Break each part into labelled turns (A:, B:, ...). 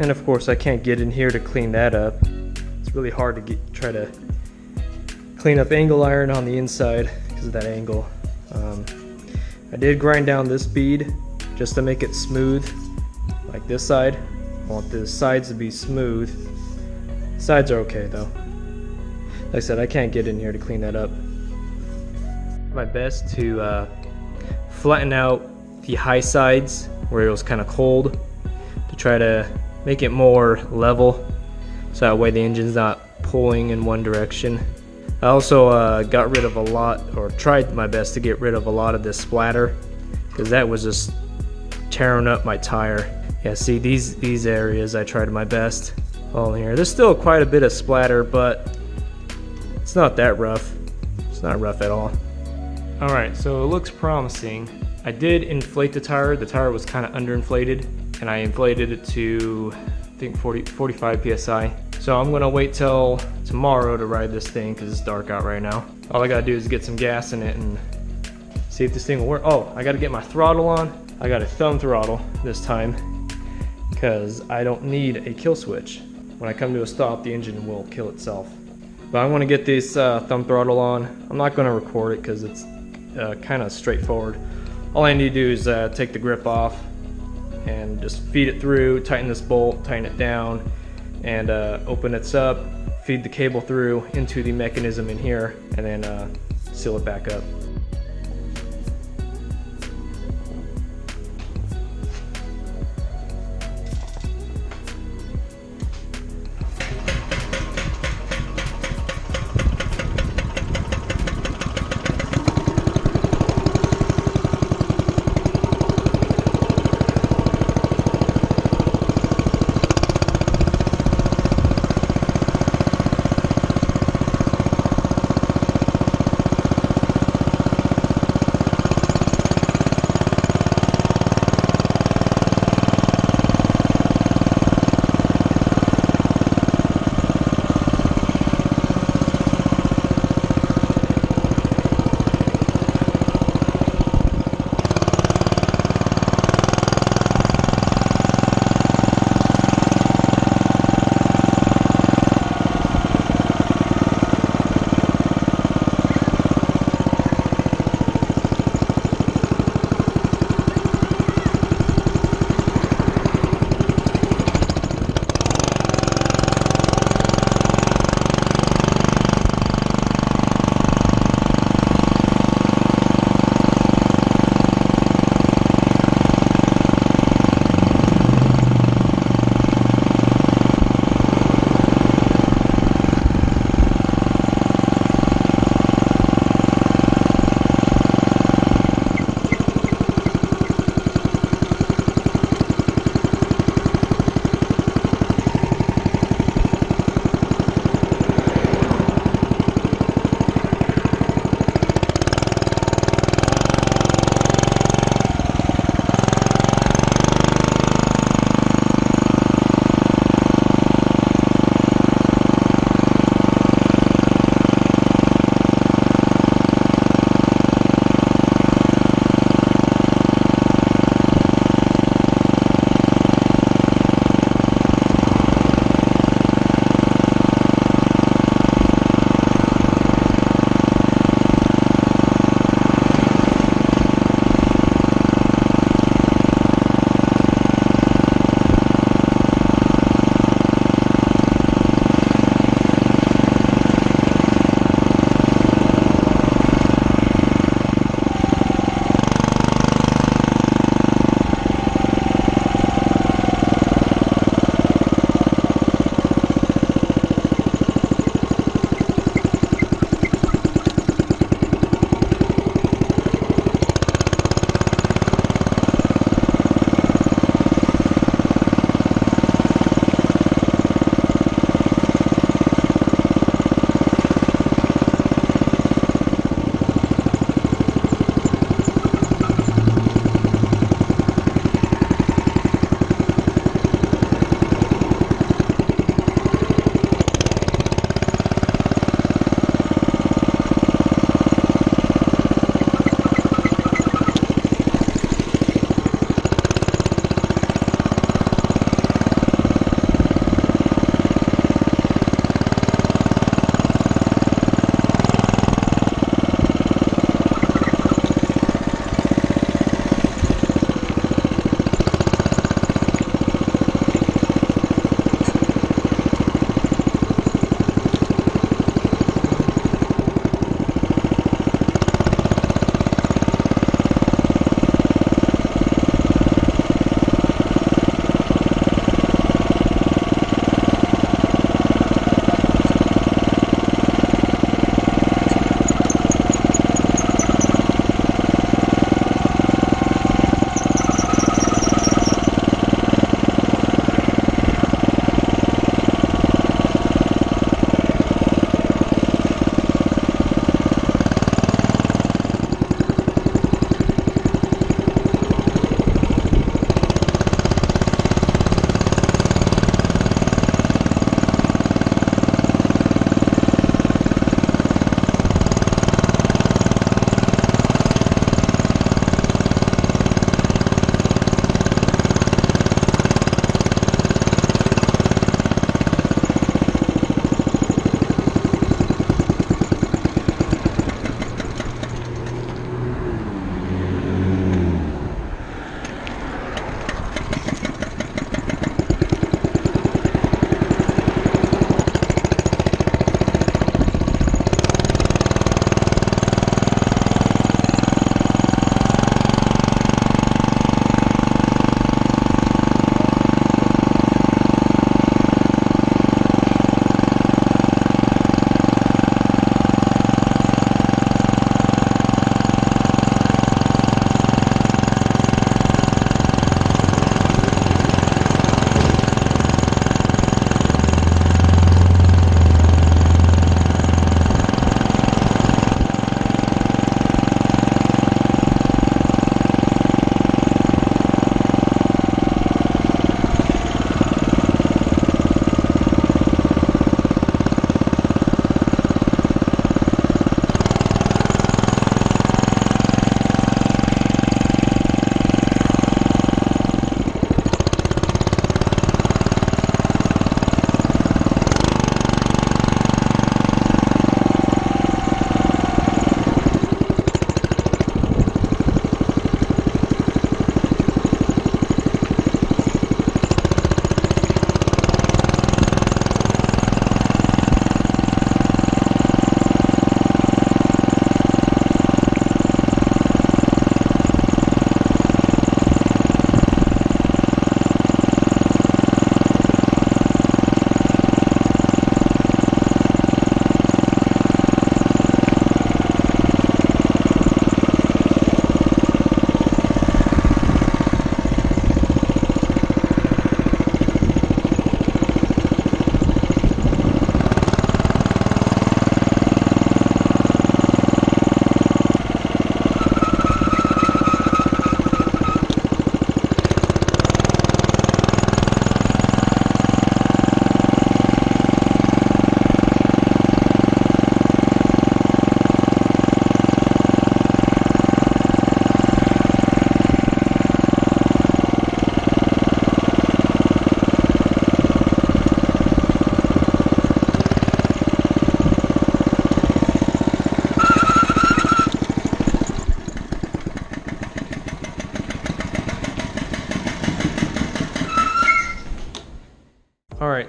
A: And of course I can't get in here to clean that up. It's really hard to try to clean up angle iron on the inside because of that angle. I did grind down this bead just to make it smooth, like this side. I want the sides to be smooth. Sides are okay though. Like I said, I can't get in here to clean that up. My best to flatten out the high sides where it was kind of cold to try to make it more level, so that way the engine's not pulling in one direction. I also got rid of a lot, or tried my best to get rid of a lot of this splatter, because that was just tearing up my tire. Yeah, see these areas I tried my best. All in here. There's still quite a bit of splatter, but it's not that rough. It's not rough at all. Alright, so it looks promising. I did inflate the tire. The tire was kind of underinflated, and I inflated it to, I think, 45 psi. So I'm gonna wait till tomorrow to ride this thing because it's dark out right now. All I gotta do is get some gas in it and see if this thing will work. Oh, I gotta get my throttle on. I got a thumb throttle this time because I don't need a kill switch. When I come to a stop, the engine will kill itself. But I want to get this thumb throttle on. I'm not going to record it because it's kind of straightforward. All I need to do is take the grip off and just feed it through, tighten this bolt, tighten it down, and open it up, feed the cable through into the mechanism in here, and then seal it back up.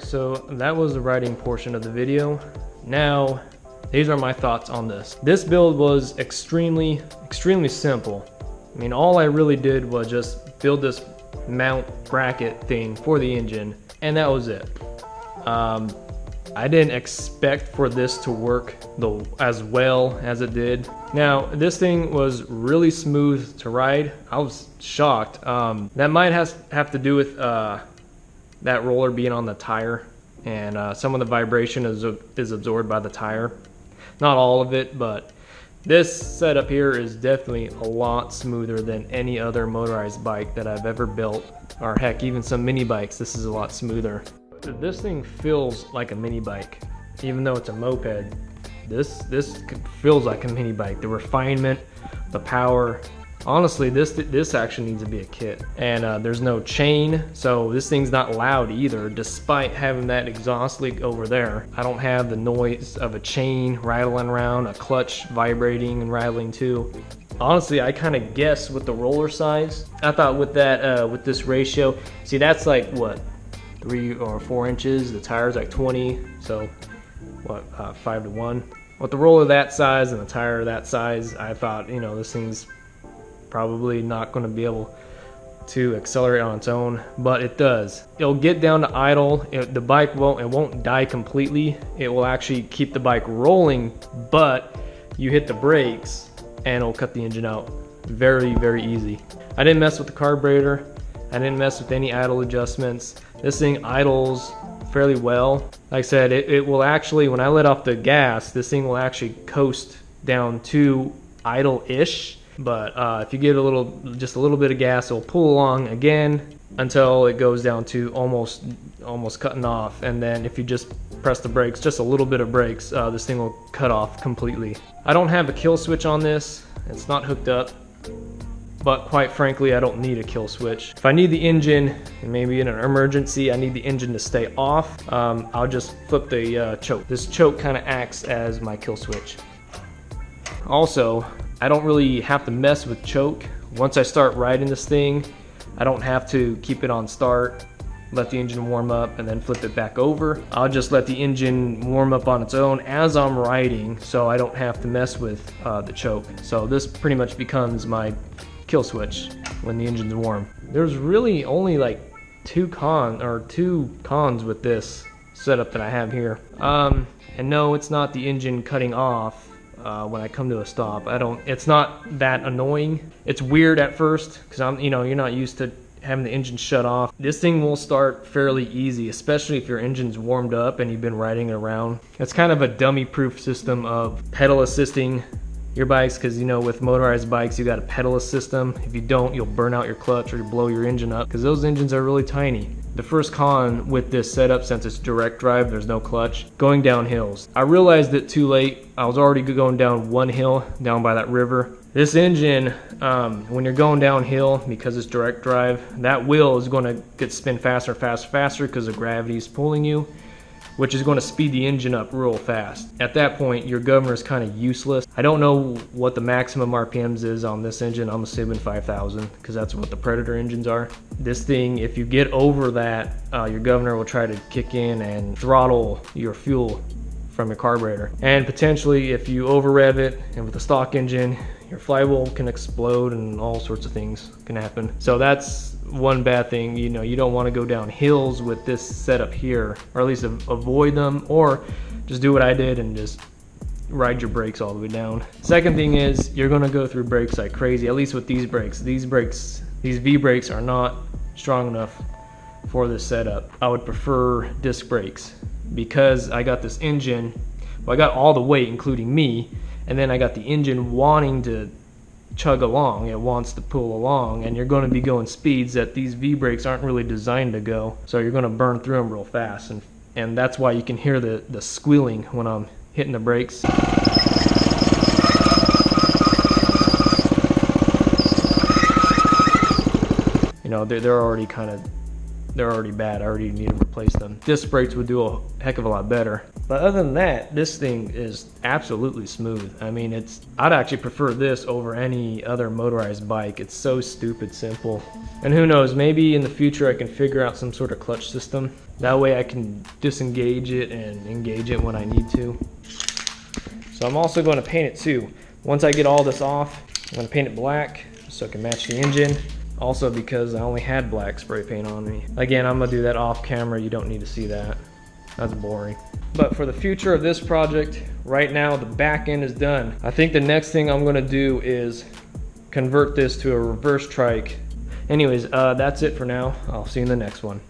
A: Alright, so that was the riding portion of the video. Now, these are my thoughts on this. This build was extremely simple. I mean, all I really did was just build this mount bracket thing for the engine, and that was it. I didn't expect for this to work as well as it did. Now, this thing was really smooth to ride. I was shocked. That might have to do with that roller being on the tire, and some of the vibration is absorbed by the tire. Not all of it, but this setup here is definitely a lot smoother than any other motorized bike that I've ever built, or heck, even some mini bikes. This is a lot smoother. This thing feels like a mini bike, even though it's a moped. This feels like a mini bike. The refinement, the power. Honestly, this actually needs to be a kit. And there's no chain, so this thing's not loud either, despite having that exhaust leak over there. I don't have the noise of a chain rattling around, a clutch vibrating and rattling too. Honestly, I kind of guessed with the roller size. I thought with that, with this ratio, see, that's like what, 3 or 4 inches. The tire's like 20, so what, 5 to 1. With the roller that size and the tire that size, I thought, you know, this thing's probably not going to be able to accelerate on its own, but it does. It'll get down to idle. The bike won't die completely. It will actually keep the bike rolling, but you hit the brakes and it'll cut the engine out very, very easy. I didn't mess with the carburetor. I didn't mess with any idle adjustments. This thing idles fairly well. Like I said, it will actually, when I let off the gas, this thing will actually coast down to idle-ish. But if you give it just a little bit of gas, it'll pull along again until it goes down to almost cutting off. And then if you just press the brakes, just a little bit of brakes, this thing will cut off completely. I don't have a kill switch on this. It's not hooked up. But quite frankly, I don't need a kill switch. If I need the engine, and maybe in an emergency, I need the engine to stay off, I'll just flip the choke. This choke kind of acts as my kill switch. Also, I don't really have to mess with choke. Once I start riding this thing, I don't have to keep it on start, let the engine warm up, and then flip it back over. I'll just let the engine warm up on its own as I'm riding, so I don't have to mess with the choke. So this pretty much becomes my kill switch when the engine's warm. There's really only like two cons with this setup that I have here. And no, it's not the engine cutting off when I come to a stop. It's not that annoying. It's weird at first because you're not used to having the engine shut off. This thing will start fairly easy, especially if your engine's warmed up and you've been riding it around. It's kind of a dummy-proof system of pedal assisting your bikes, because with motorized bikes you got a pedal-assist system. If you don't, you'll burn out your clutch or you blow your engine up, because those engines are really tiny. The first con with this setup, since it's direct drive, there's no clutch, going down hills. I realized it too late. I was already going down one hill down by that river. This engine, when you're going downhill, because it's direct drive, that wheel is going to get spin faster, faster because the gravity is pulling you, which is going to speed the engine up real fast. At that point, your governor is kind of useless. I don't know what the maximum RPMs is on this engine. I'm assuming 5,000, because that's what the Predator engines are. This thing, if you get over that, your governor will try to kick in and throttle your fuel from your carburetor. And potentially, if you over rev it, and with a stock engine, your flywheel can explode and all sorts of things can happen. So that's one bad thing. You don't want to go down hills with this setup here, or at least avoid them, or just do what I did and just ride your brakes all the way down. Second thing is, you're going to go through brakes like crazy, at least with these brakes. These V brakes are not strong enough for this setup. I would prefer disc brakes, because I got this engine, well, I got all the weight including me, and then I got the engine wanting to chug along. It wants to pull along, and you're going to be going speeds that these V brakes aren't really designed to go, so you're going to burn through them real fast, and that's why you can hear the squealing when I'm hitting the brakes. they're already bad. I already need to replace them. Disc brakes would do a heck of a lot better. But other than that, this thing is absolutely smooth. I mean, I'd actually prefer this over any other motorized bike. It's so stupid simple. And who knows, maybe in the future I can figure out some sort of clutch system. That way I can disengage it and engage it when I need to. So I'm also going to paint it too. Once I get all this off, I'm going to paint it black so it can match the engine. Also because I only had black spray paint on me. Again, I'm going to do that off camera. You don't need to see that. That's boring. But for the future of this project, right now the back end is done. I think the next thing I'm going to do is convert this to a reverse trike. Anyways, that's it for now. I'll see you in the next one.